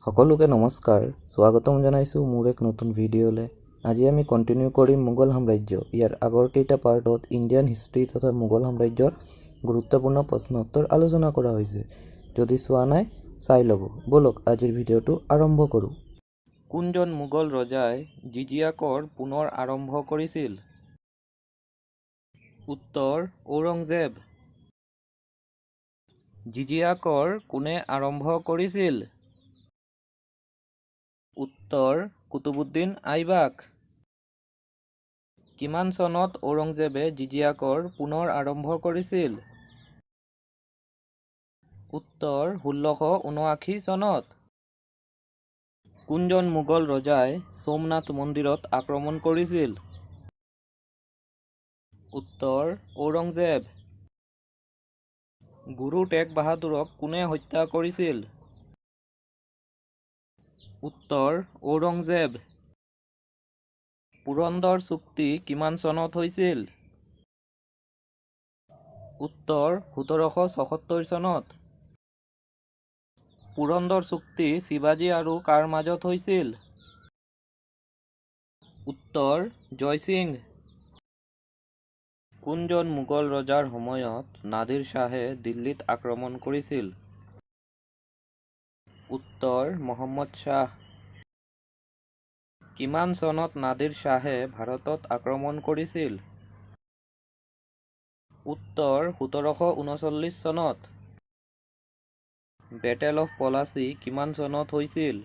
সকলোকে নমস্কাৰ, স্বাগতম জনাইছোঁ মোৰ এক নতুন ভিডিঅ'লৈ। আজি আমি কণ্টিনিউ কৰিম মোগল সাম্ৰাজ্য। ইয়াৰ আগৰ কেইটা পাৰ্টত ইণ্ডিয়ান হিষ্ট্ৰী তথা মোগল সাম্ৰাজ্যৰ গুৰুত্বপূৰ্ণ প্ৰশ্ন উত্তৰ আলোচনা কৰা হৈছে। যদি চোৱা নাই চাই ল'ব। বলক আজিৰ ভিডিঅ'টো আৰম্ভ কৰোঁ। কোনজন মোগল ৰজাই জিজিয়া কৰ পুনৰ আৰম্ভ কৰিছিল? উত্তৰ ঔৰংজেব। জিজিয়া কৰ কোনে আৰম্ভ কৰিছিল? উত্তৰ কুতুবুদ্দিন আইবাক। কিমান চনত ঔৰংজেবে জিজিয়া কৰ পুনৰ আৰম্ভ কৰিছিল? উত্তৰ 1679 চনত। কোনজন মোগল ৰজাই সোমনাথ মন্দিৰত আক্ৰমণ কৰিছিল? উত্তৰ ঔৰংজেব। গুৰু টেগ বাহাদুৰক কোনে হত্যা কৰিছিল? উত্তৰ ঔৰংজেব। পুৰন্দৰ চুক্তি কিমান চনত হৈছিল? উত্তৰ 1776 চনত। পুৰন্দৰ চুক্তি শিৱাজী আৰু কাৰ মাজত হৈছিল? উত্তৰ জয়সিংহ। কোনজন মোগল ৰজাৰ সময়ত নাদিৰ শ্বাহে দিল্লীত আক্ৰমণ কৰিছিল? উত্তৰ মহম্মদ শ্বাহ। কিমান চনত নাদিৰ শ্বাহে ভাৰতত আক্ৰমণ কৰিছিল? উত্তৰ 1739 চনত। বেটেল অফ পলাচী কিমান চনত হৈছিল?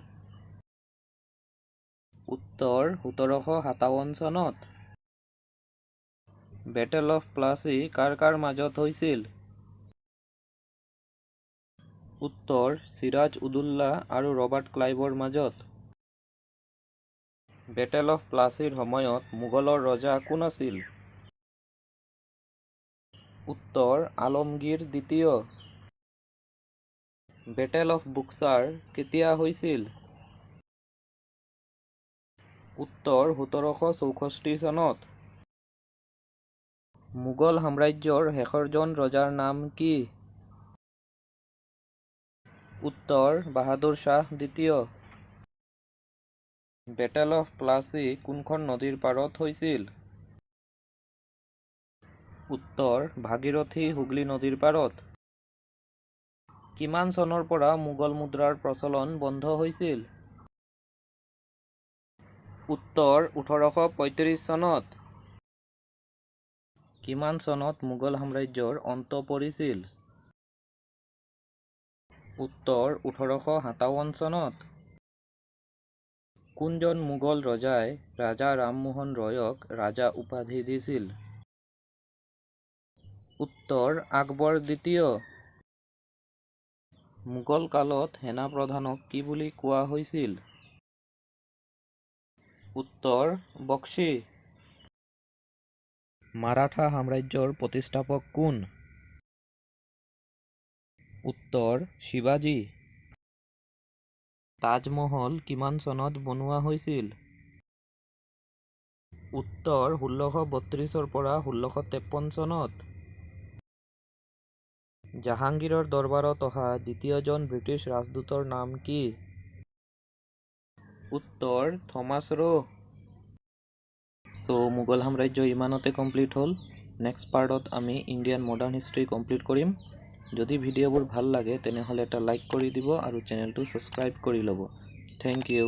উত্তৰ 1757 চনত। বেটেল অফ প্লাচী কাৰ কাৰ মাজত হৈছিল? উত্তৰ চিৰাজ উদৌলা আৰু ৰবাৰ্ট ক্লাইভৰ মাজত। বেটেল অফ প্লাচীৰ সময়ত মোগলৰ ৰজা কোন আছিল? উত্তৰ আলমগীৰ দ্বিতীয়। বেটেল অফ বুক্সাৰ কেতিয়া হৈছিল? উত্তৰ 1764 চনত। মোগল সাম্ৰাজ্যৰ শেষৰজন ৰজাৰ নাম কি? উত্তৰ বাহাদুৰ শ্বাহ দ্বিতীয়। বেটেল অফ প্লাচী কোনখন নদীৰ পাৰত হৈছিল? উত্তৰ ভাগীৰথী হুগলী নদীৰ পাৰত। কিমান চনৰ পৰা মোগল মুদ্ৰাৰ প্ৰচলন বন্ধ হৈছিল? উত্তৰ 1835 চনত। কিমান চনত মোগল সাম্ৰাজ্যৰ অন্ত পৰিছিল? উত্তৰ 1857 চনত। কোনজন মোগল ৰজাই ৰাজা ৰামমোহন ৰয়ক ৰাজা উপাধি দিছিল? উত্তৰ আকবৰ দ্বিতীয়। মোগল কালত সেনা প্ৰধানক কি বুলি কোৱা হৈছিল? উত্তৰ বক্সী। মাৰাঠা সাম্ৰাজ্যৰ প্ৰতিষ্ঠাপক কোন? উত্তৰ শিৱাজী। তাজমহল কিমান চনত বনোৱা হৈছিল? উত্তৰ 1632 পৰা 1653 চনত। জাহাংগীৰৰ দৰবাৰত অহা দ্বিতীয়জন ব্ৰিটিছ ৰাজদূতৰ নাম কি? উত্তৰ থমাছ ৰ'। মোগল সাম্ৰাজ্য ইমানতে কমপ্লিট হ'ল। নেক্সট পাৰ্টত আমি ইণ্ডিয়ান মডাৰ্ণ হিষ্ট্ৰী কমপ্লিট কৰিম। যদি ভিডিঅ'বোৰ ভাল লাগে তেনেহ'লে এটা লাইক কৰি দিব আৰু চেনেলটো ছাবস্ক্ৰাইব কৰি ল'ব। Thank U.